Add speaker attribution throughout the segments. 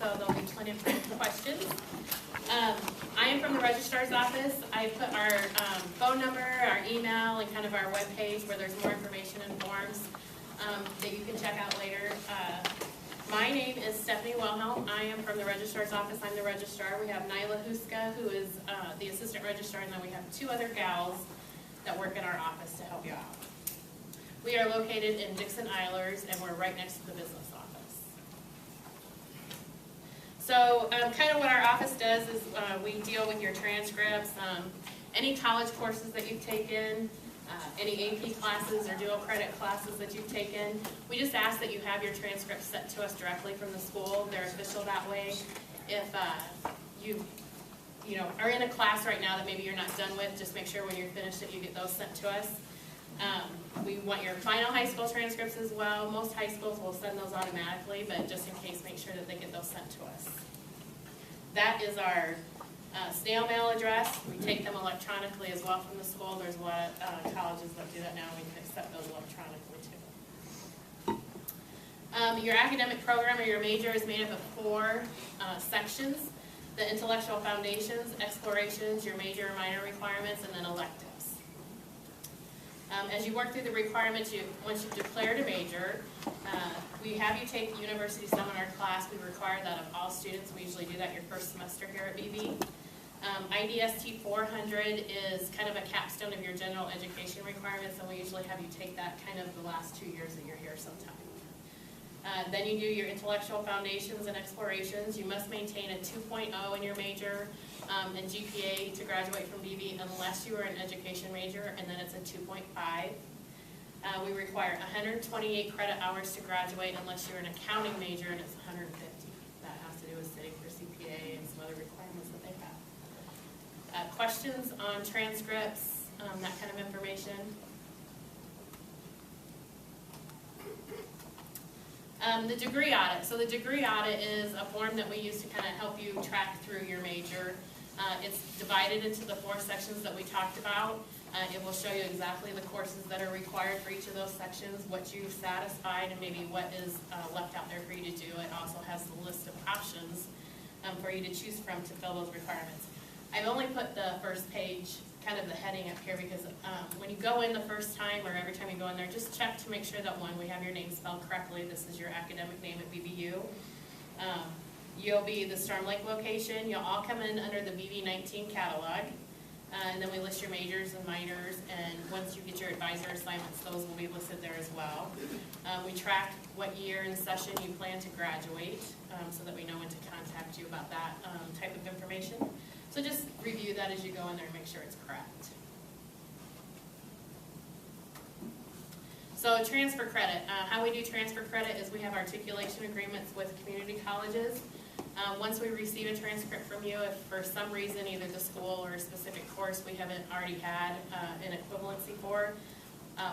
Speaker 1: so there'll be plenty of time for questions. I am from the Registrar's office. I put our phone number, our email, and kind of our webpage where there's more information and forms that you can check out later. My name is Stephanie Wilhelm. I am from the Registrar's office. I'm the registrar. We have Nyla Huska, who is the assistant registrar, and then we have two other gals that work in our office to help you out. We are located in Dixon Eilers, and we're right next to the business office. So kind of what our office does is we deal with your transcripts, any college courses that you've taken, any AP classes or dual credit classes that you've taken. We just ask that you have your transcripts sent to us directly from the school. They're official that way. If you know, are in a class right now that maybe you're not done with, just make sure when you're finished that you get those sent to us. We want your final high school transcripts as well. Most high schools will send those automatically, but just in case, make sure that they get those sent to us. That is our snail mail address. We take them electronically as well from the school. There's a lot of colleges that do that now. We can accept those electronically too. Your academic program or your major is made up of 4 sections: the intellectual foundations, explorations, your major or minor requirements, and then electives. As you work through the requirements, once you've declared a major, we have you take the university seminar class. We require that of all students. We usually do that your first semester here at BB. IDST 400 is kind of a capstone of your general education requirements, and we usually have you take that kind of the last 2 years that you're here sometime. Then you do your intellectual foundations and explorations. You must maintain a 2.0 in your major and GPA to graduate from BB unless you are an education major, and then it's a 2.5. We require 128 credit hours to graduate unless you're an accounting major, and it's 150. That has to do with sitting for CPA and some other requirements that they have. Questions on transcripts, that kind of information? The degree audit. So the degree audit is a form that we use to kind of help you track through your major. It's divided into the 4 sections that we talked about. It will show you exactly the courses that are required for each of those sections, what you've satisfied, and maybe what is left out there for you to do. It also has the list of options for you to choose from to fill those requirements. I've only put the first page, kind of the heading up here, because when you go in the first time or every time you go in there, just check to make sure that, 1, we have your name spelled correctly. This is your academic name at BBU. You'll be the Storm Lake location. You'll all come in under the BB19 catalog. And then we list your majors and minors, and once you get your advisor assignments, those will be listed there as well. We track what year and session you plan to graduate, so that we know when to contact you about that type of information. So just review that as you go in there and make sure it's correct. So transfer credit. How we do transfer credit is we have articulation agreements with community colleges. Once we receive a transcript from you, if for some reason either the school or a specific course we haven't already had an equivalency for,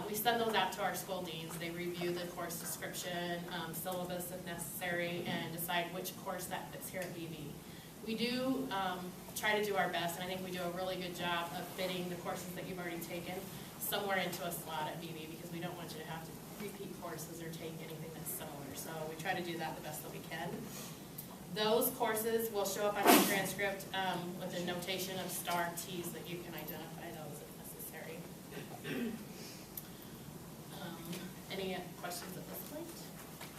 Speaker 1: we send those out to our school deans. They review the course description, syllabus if necessary, and decide which course that fits here at BB. We do try to do our best, and I think we do a really good job of fitting the courses that you've already taken somewhere into a slot at BB, because we don't want you to have to repeat courses or take anything that's similar. So we try to do that the best that we can. Those courses will show up on your transcript with a notation of star T's that you can identify those if necessary. Any questions at this point?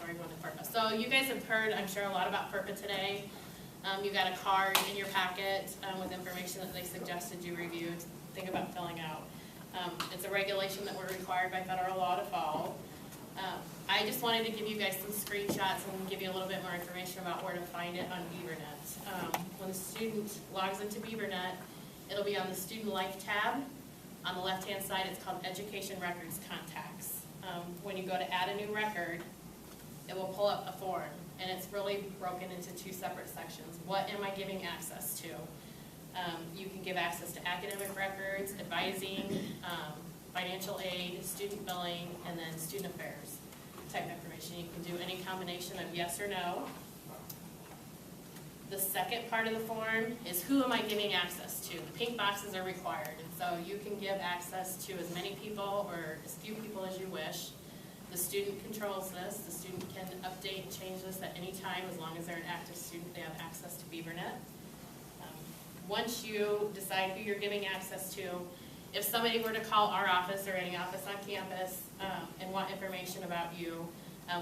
Speaker 1: Or are we going to FERPA? So you guys have heard, I'm sure, a lot about FERPA today. You got a card in your packet with information that they suggested you review. Think about filling out. It's a regulation that we're required by federal law to follow. I just wanted to give you guys some screenshots and give you a little bit more information about where to find it on BeaverNet. When the student logs into BeaverNet, it'll be on the Student Life tab. On the left-hand side, it's called Education Records Contacts. When you go to add a new record, it will pull up a form, and it's really broken into 2 separate sections. What am I giving access to? You can give access to academic records, advising, financial aid, student billing, and then student affairs type information. You can do any combination of yes or no. The second part of the form is who am I giving access to? The pink boxes are required, and so you can give access to as many people or as few people as you wish. The student controls this. The student can update, change this at any time. As long as they're an active student, they have access to BeaverNet. Once you decide who you're giving access to, if somebody were to call our office or any office on campus and want information about you,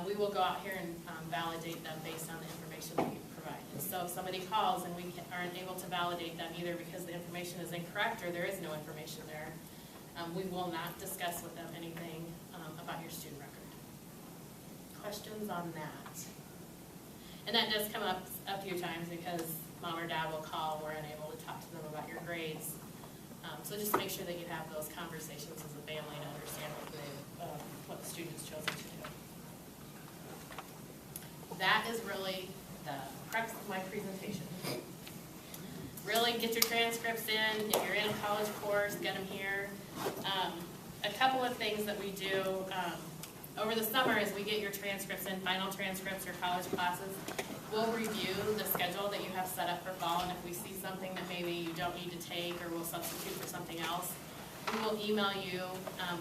Speaker 1: we will go out here and validate them based on the information that you've provided. So if somebody calls and we aren't able to validate them either because the information is incorrect or there is no information there, we will not discuss with them anything about your student record. Questions on that? And that does come up a few times because mom or dad will call, we're unable to talk to them about your grades. So just make sure that you have those conversations as a family to understand what the student's chosen to do. That is really the crux of my presentation. Really get your transcripts in. If you're in a college course, get them here. A couple of things that we do over the summer is we get your transcripts in, final transcripts or college classes. We'll review the schedule that you have set up for fall, and if we see something that maybe you don't need to take or we'll substitute for something else, we will email you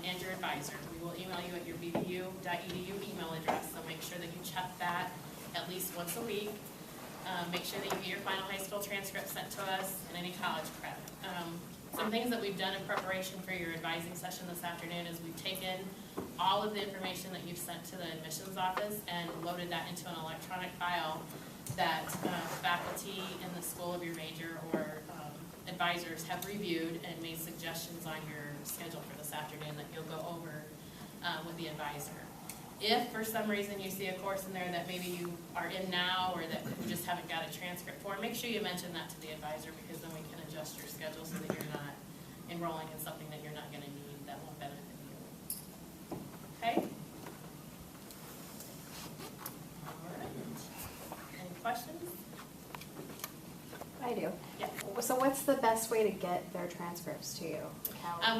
Speaker 1: and your advisor. We will email you at your bbu.edu email address, so make sure that you check that at least once a week. Make sure that you get your final high school transcript sent to us and any college credit. Some things that we've done in preparation for your advising session this afternoon is we've taken all of the information that you've sent to the admissions office and loaded that into an electronic file that faculty in the school of your major or advisors have reviewed and made suggestions on your schedule for this afternoon that you'll go over with the advisor. If for some reason you see a course in there that maybe you are in now or that you just haven't got a transcript for, make sure you mention that to the advisor because then we can adjust your schedule so that you're not enrolling in something that you're not going to need that won't benefit you. Okay? All right. Any questions?
Speaker 2: I do.
Speaker 1: Yeah.
Speaker 2: So what's the best way to get their transcripts to you?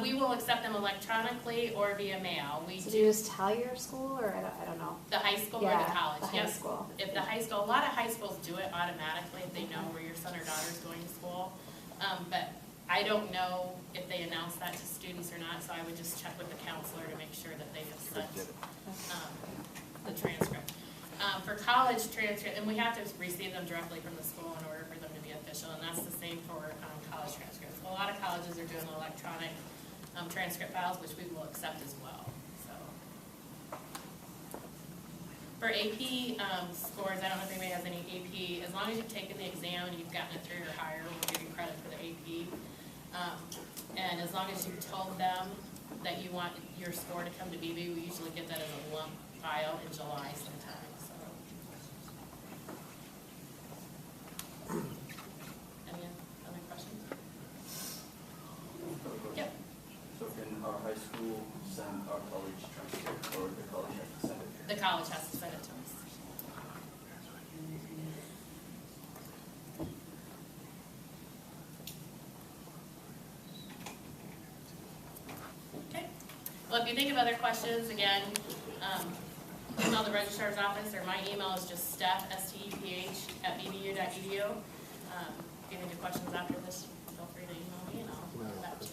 Speaker 1: We will accept them electronically or via mail.
Speaker 2: So do you just tell your school, or I don't know?
Speaker 1: The high school or the college?
Speaker 2: The high school.
Speaker 1: If the high school, a lot of high schools do it automatically if they know where your son or daughter is going to school. But I don't know if they announce that to students or not, so I would just check with the counselor to make sure that they have sent the transcript. For college transcript, and we have to receive them directly from the school in order for them to be official, and that's the same for college transcripts. A lot of colleges are doing electronic transcript files, which we will accept as well. So for AP scores, I don't know if anybody has any AP. As long as you've taken the exam and you've gotten it 3 or higher, we'll give you credit for the AP. And as long as you've told them that you want your score to come to BB, we usually get that as a lump file in July sometime. Any other questions? Yep.
Speaker 3: So can our high school send our college transcript, or the college has to send it here?
Speaker 1: The college has to send it to us. Okay. Well, if you think of other questions, again, email the registrar's office, or my email is just Steph, STEPH, @bbu.edu. If you have any questions after this, feel free to email me and I'll get back to you.